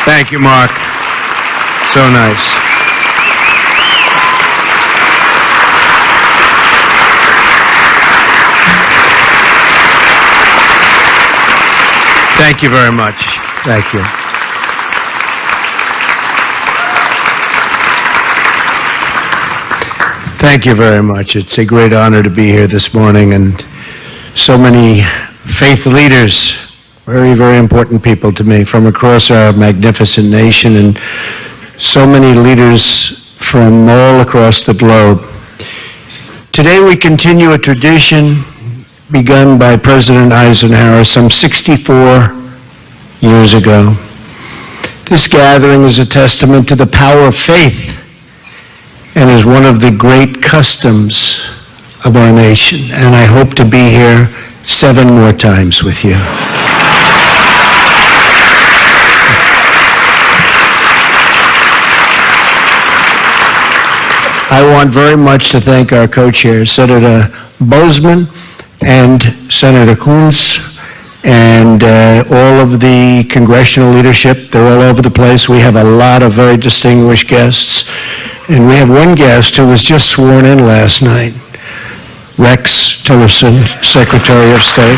Thank you, Mark. So nice. Thank you very much. Thank you. Thank you very much. It's a great honor to be here this morning, and so many faith leaders, very, very important people to me from across our magnificent nation, and so many leaders from all across the globe. Today we continue a tradition begun by President Eisenhower some 64 years ago. This gathering is a testament to the power of faith and is one of the great customs of our nation. And I hope to be here 7 more times with you. I want very much to thank our co-chairs, Senator Bozeman and Senator Coons, and all of the congressional leadership. They're all over the place. We have a lot of very distinguished guests. And we have one guest who was just sworn in last night, Rex Tillerson, Secretary of State.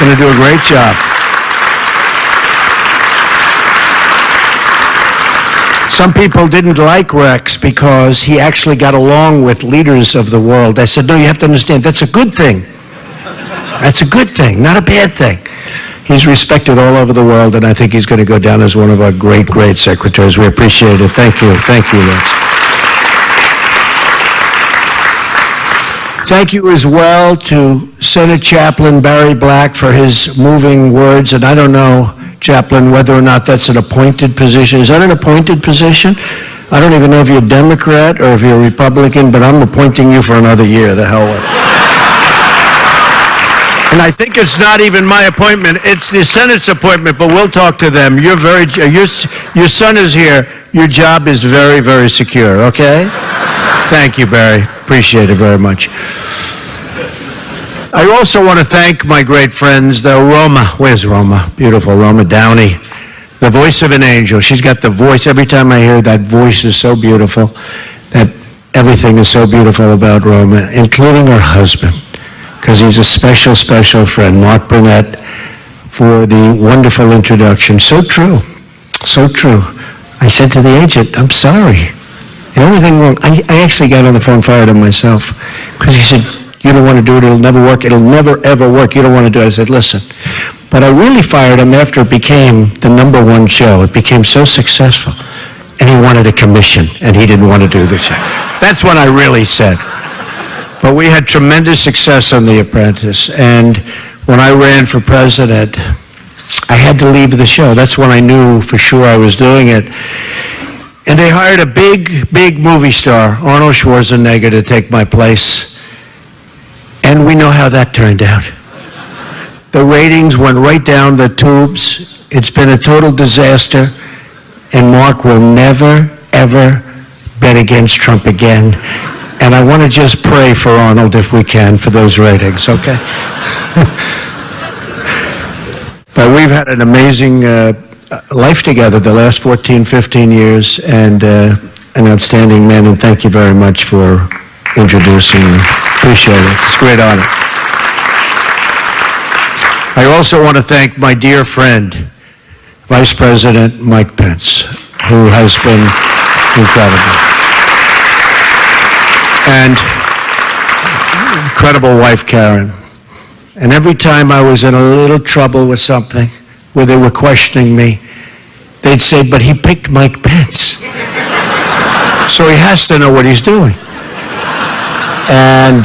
Going to do a great job. Some people didn't like Rex because he actually got along with leaders of the world. I said, no, you have to understand, that's a good thing. That's a good thing, not a bad thing. He's respected all over the world, and I think he's going to go down as one of our great, great secretaries. We appreciate it. Thank you. Thank you, Rex. Thank you as well to Senate Chaplain Barry Black for his moving words, and I don't know, Chaplain, whether or not that's an appointed position. Is that an appointed position? I don't even know if you're a Democrat or if you're a Republican, but I'm appointing you for another year. The hell with it. And I think it's not even my appointment. It's the Senate's appointment, but we'll talk to them. Your son is here. Your job is very, very secure, okay? Thank you, Barry. Appreciate it very much. I also want to thank my great friends, though. Roma. Where's Roma? Beautiful Roma Downey. The voice of an angel. She's got the voice. Every time I hear that voice is so beautiful. That everything is so beautiful about Roma, including her husband, because he's a special, special friend, Mark Burnett, for the wonderful introduction. So true. So true. I said to the agent, I'm sorry. The only thing wrong, I actually got on the phone, fired him myself, because he said, you don't want to do it, it'll never work, it'll never, ever work, you don't want to do it. I said, listen. But I really fired him after it became the #1 show. It became so successful, and he wanted a commission, and he didn't want to do the show. That's what I really said. But we had tremendous success on The Apprentice, and when I ran for president, I had to leave the show. That's when I knew for sure I was doing it. And they hired a big, big movie star, Arnold Schwarzenegger, to take my place. And we know how that turned out. The ratings went right down the tubes. It's been a total disaster. And Mark will never, ever bet against Trump again. And I want to just pray for Arnold, if we can, for those ratings, okay? But we've had an amazing life together the last 14, 15 years, and an outstanding man, and thank you very much for introducing me. Appreciate it. It's a great honor. I also want to thank my dear friend, Vice President Mike Pence, who has been incredible. And incredible wife, Karen. And every time I was in a little trouble with something, where they were questioning me, they'd say, but he picked Mike Pence. So he has to know what he's doing. And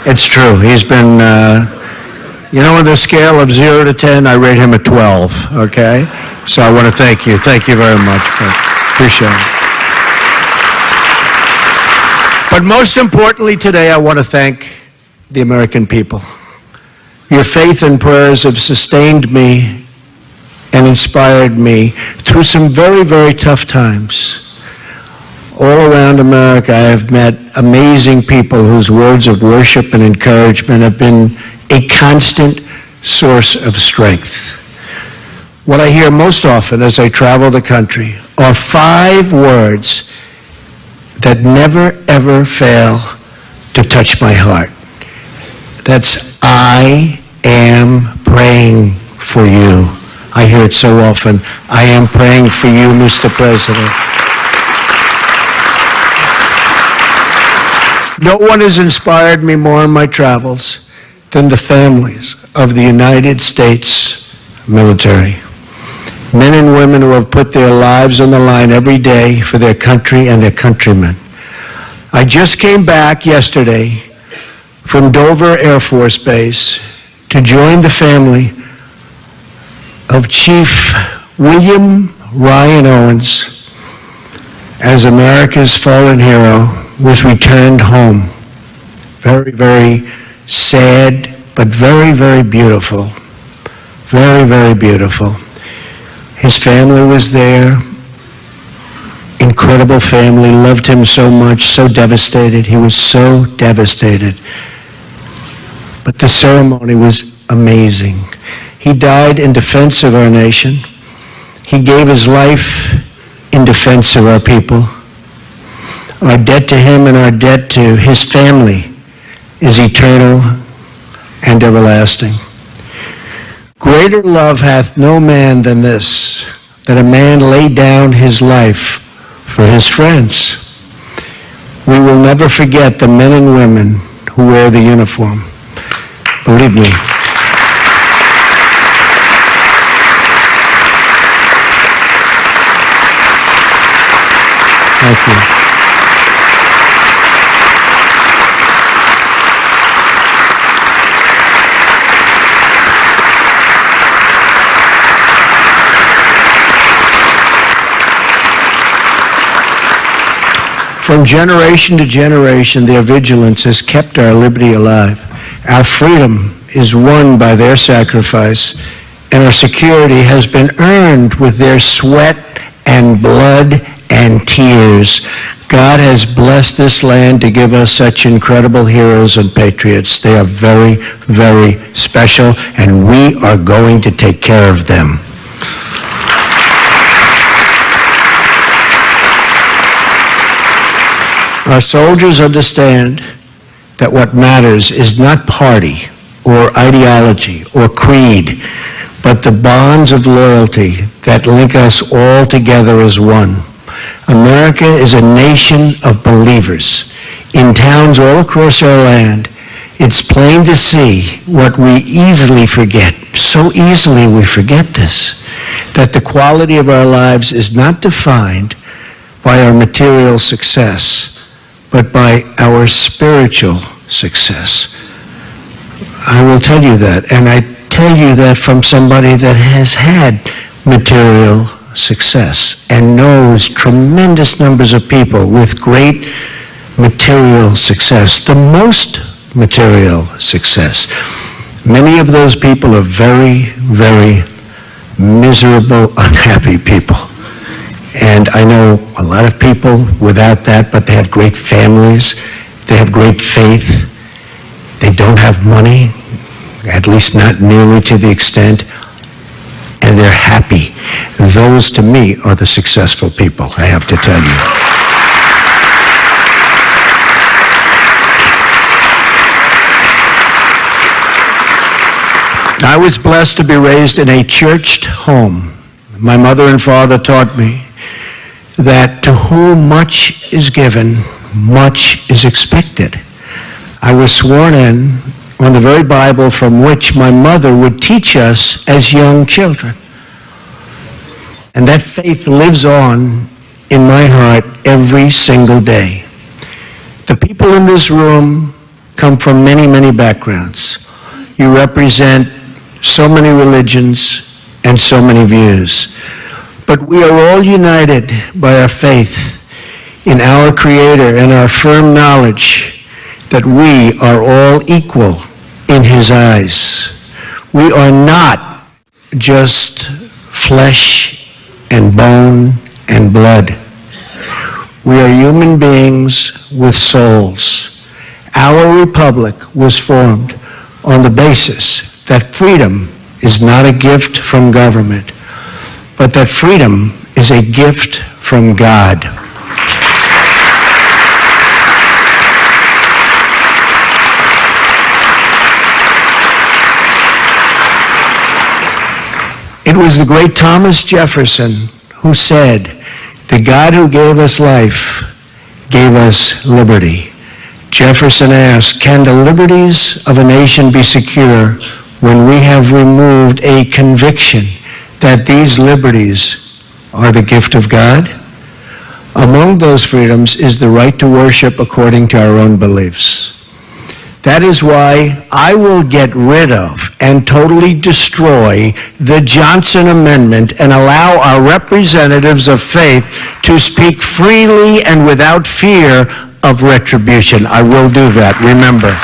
it's true. He's been, on the scale of 0 to 10, I rate him a 12, okay? So I want to thank you. Thank you very much. Appreciate it. But most importantly today, I want to thank the American people. Your faith and prayers have sustained me and inspired me through some very, very tough times. All around America, I have met amazing people whose words of worship and encouragement have been a constant source of strength. What I hear most often as I travel the country are 5 words that never, ever fail to touch my heart. That's, I am praying for you. I hear it so often. I am praying for you, Mr. President. No one has inspired me more in my travels than the families of the United States military. Men and women who have put their lives on the line every day for their country and their countrymen. I just came back yesterday from Dover Air Force Base to join the family of Chief William Ryan Owens as America's fallen hero was returned home. Very, very sad, but very, very beautiful. Very, very beautiful. His family was there. Incredible family, loved him so much, so devastated. He was so devastated. But the ceremony was amazing. He died in defense of our nation. He gave his life in defense of our people. Our debt to him and our debt to his family is eternal and everlasting. Greater love hath no man than this, that a man lay down his life for his friends. We will never forget the men and women who wear the uniform. Believe me. Thank you. From generation to generation, their vigilance has kept our liberty alive. Our freedom is won by their sacrifice, and our security has been earned with their sweat and blood and tears. God has blessed this land to give us such incredible heroes and patriots. They are very, very special, and we are going to take care of them. Our soldiers understand that what matters is not party or ideology or creed, but the bonds of loyalty that link us all together as one. America is a nation of believers. In towns all across our land, it's plain to see what we easily forget. So easily we forget this, that the quality of our lives is not defined by our material success, but by our spiritual success. I will tell you that, and I tell you that from somebody that has had material success and knows tremendous numbers of people with great material success, the most material success. Many of those people are very, very miserable, unhappy people. And I know a lot of people without that, but they have great families, they have great faith, they don't have money, at least not nearly to the extent, and they're happy. Those, to me, are the successful people, I have to tell you. I was blessed to be raised in a churched home. My mother and father taught me that to whom much is given, much is expected. I was sworn in on the very Bible from which my mother would teach us as young children. And that faith lives on in my heart every single day. The people in this room come from many, many backgrounds. You represent so many religions and so many views. But we are all united by our faith in our Creator and our firm knowledge that we are all equal in His eyes. We are not just flesh and bone and blood. We are human beings with souls. Our republic was formed on the basis that freedom is not a gift from government, but that freedom is a gift from God. It was the great Thomas Jefferson who said, "The God who gave us life gave us liberty." Jefferson asked, "Can the liberties of a nation be secure when we have removed a conviction that these liberties are the gift of God?" Among those freedoms is the right to worship according to our own beliefs. That is why I will get rid of and totally destroy the Johnson Amendment and allow our representatives of faith to speak freely and without fear of retribution. I will do that, remember.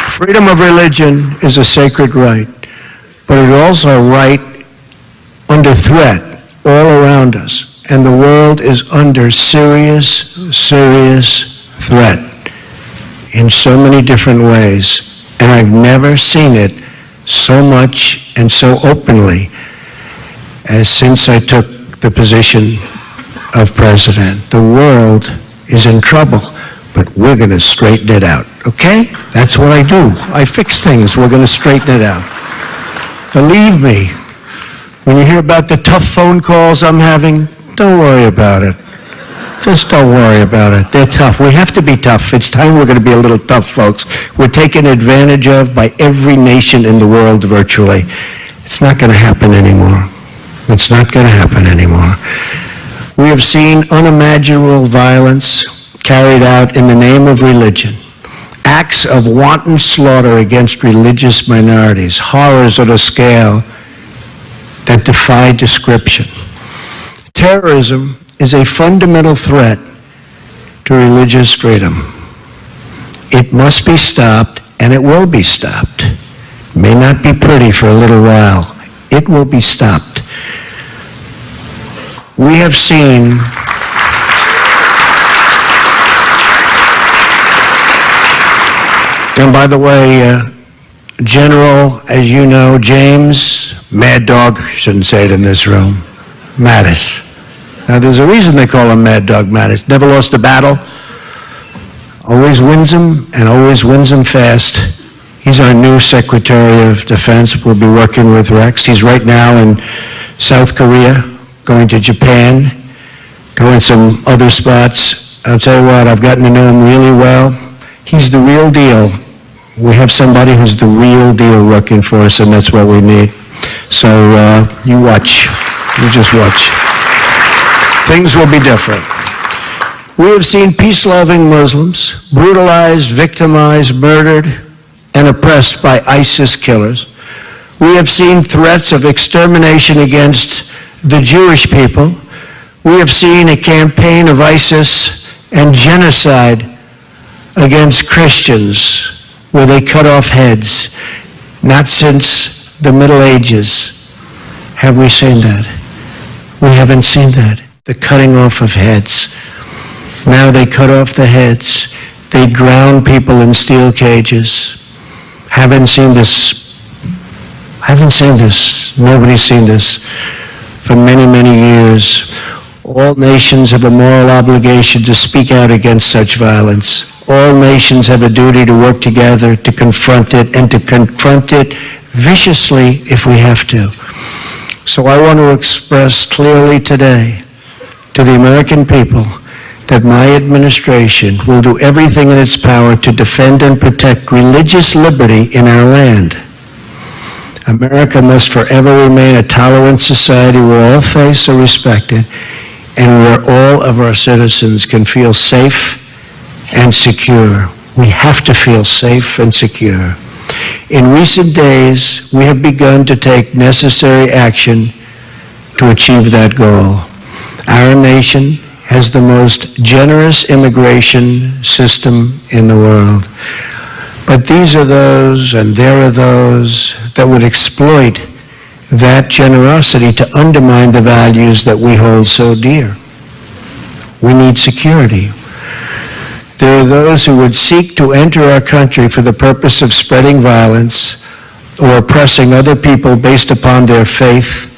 Freedom of religion is a sacred right, but it is also a right under threat all around us. And the world is under serious, serious threat in so many different ways. And I've never seen it so much and so openly as since I took the position of president. The world is in trouble, but we're going to straighten it out, okay? That's what I do. I fix things. We're going to straighten it out. Believe me, when you hear about the tough phone calls I'm having, don't worry about it. Just don't worry about it. They're tough. We have to be tough. It's time we're going to be a little tough, folks. We're taken advantage of by every nation in the world virtually. It's not going to happen anymore. It's not going to happen anymore. We have seen unimaginable violence carried out in the name of religion. Acts of wanton slaughter against religious minorities. Horrors at a scale that defy description. Terrorism is a fundamental threat to religious freedom. It must be stopped, and it will be stopped. It may not be pretty for a little while. It will be stopped. We have seen and by the way, General, as you know, James Mad Dog, shouldn't say it in this room, Mattis. Now, there's a reason they call him Mad Dog Mattis. Never lost a battle, always wins them, and always wins them fast. He's our new Secretary of Defense. We'll be working with Rex. He's right now in South Korea, going to Japan, going some other spots. I'll tell you what, I've gotten to know him really well. He's the real deal. We have somebody who's the real deal working for us, and that's what we need. So you watch. You just watch. Things will be different. We have seen peace-loving Muslims brutalized, victimized, murdered, and oppressed by ISIS killers. We have seen threats of extermination against the Jewish people. We have seen a campaign of ISIS and genocide against Christians where they cut off heads. Not since the Middle Ages have we seen that. We haven't seen that. The cutting off of heads. Now they cut off the heads. They drown people in steel cages. Haven't seen this. Nobody's seen this for many, many years. All nations have a moral obligation to speak out against such violence. All nations have a duty to work together to confront it, and to confront it viciously if we have to. So I want to express clearly today to the American people that my administration will do everything in its power to defend and protect religious liberty in our land. America must forever remain a tolerant society where all faiths are respected and where all of our citizens can feel safe and secure. We have to feel safe and secure. In recent days, we have begun to take necessary action to achieve that goal. Our nation has the most generous immigration system in the world. But these are those, and there are those that would exploit that generosity to undermine the values that we hold so dear. We need security. There are those who would seek to enter our country for the purpose of spreading violence or oppressing other people based upon their faith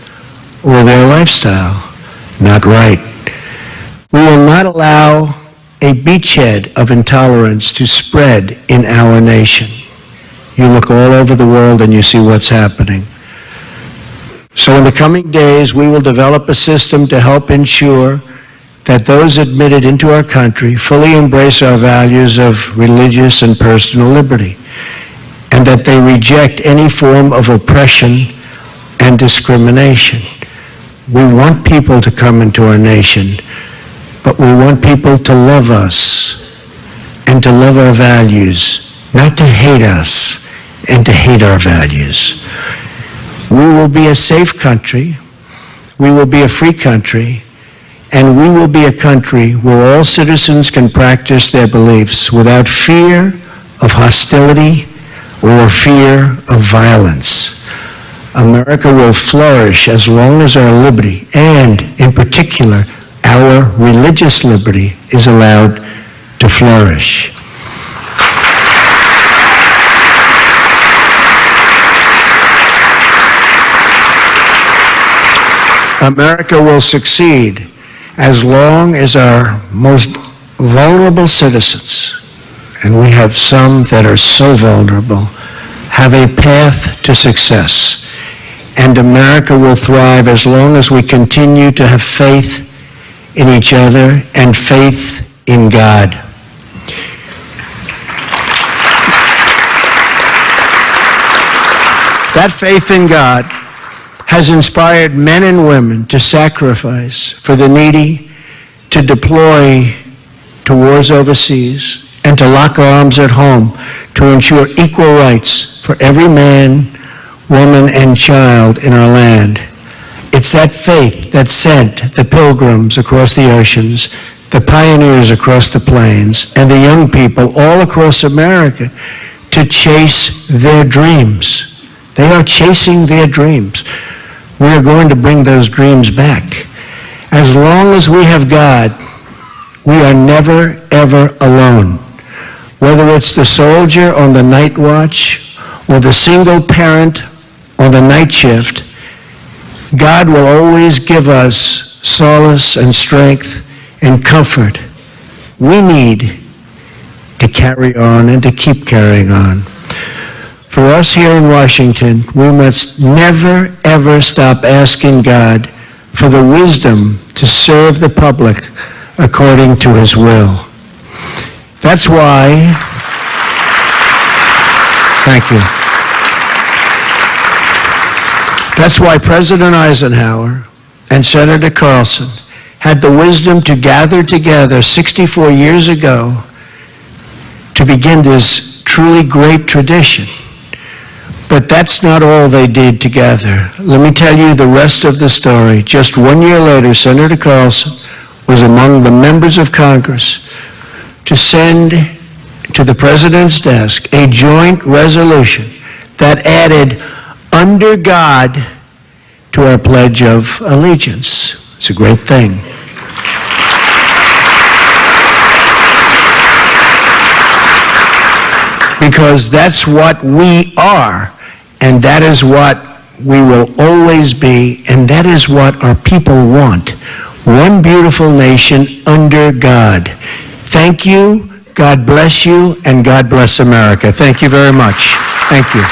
or their lifestyle. Not right. We will not allow a beachhead of intolerance to spread in our nation. You look all over the world and you see what's happening. So in the coming days, we will develop a system to help ensure that those admitted into our country fully embrace our values of religious and personal liberty, and that they reject any form of oppression and discrimination. We want people to come into our nation, but we want people to love us and to love our values, not to hate us and to hate our values. We will be a safe country, we will be a free country, and we will be a country where all citizens can practice their beliefs without fear of hostility or fear of violence. America will flourish as long as our liberty, and in particular, our religious liberty, is allowed to flourish. America will succeed as long as our most vulnerable citizens, and we have some that are so vulnerable, have a path to success. And America will thrive as long as we continue to have faith in each other and faith in God. That faith in God has inspired men and women to sacrifice for the needy, to deploy to wars overseas, and to lock arms at home to ensure equal rights for every man, woman, and child in our land. It's that faith that sent the pilgrims across the oceans, the pioneers across the plains, and the young people all across America to chase their dreams. They are chasing their dreams. We are going to bring those dreams back. As long as we have God, we are never, ever alone. Whether it's the soldier on the night watch or the single parent on the night shift, God will always give us solace and strength and comfort we need to carry on and to keep carrying on. For us here in Washington, we must never, ever stop asking God for the wisdom to serve the public according to His will. That's why, thank you. That's why President Eisenhower and Senator Carlson had the wisdom to gather together 64 years ago to begin this truly great tradition. But that's not all they did together. Let me tell you the rest of the story. Just 1 year later, Senator Carlson was among the members of Congress to send to the President's desk a joint resolution that added "under God" to our Pledge of Allegiance. It's a great thing. Because that's what we are. And that is what we will always be, and that is what our people want. One beautiful nation under God. Thank you, God bless you, and God bless America. Thank you very much. Thank you.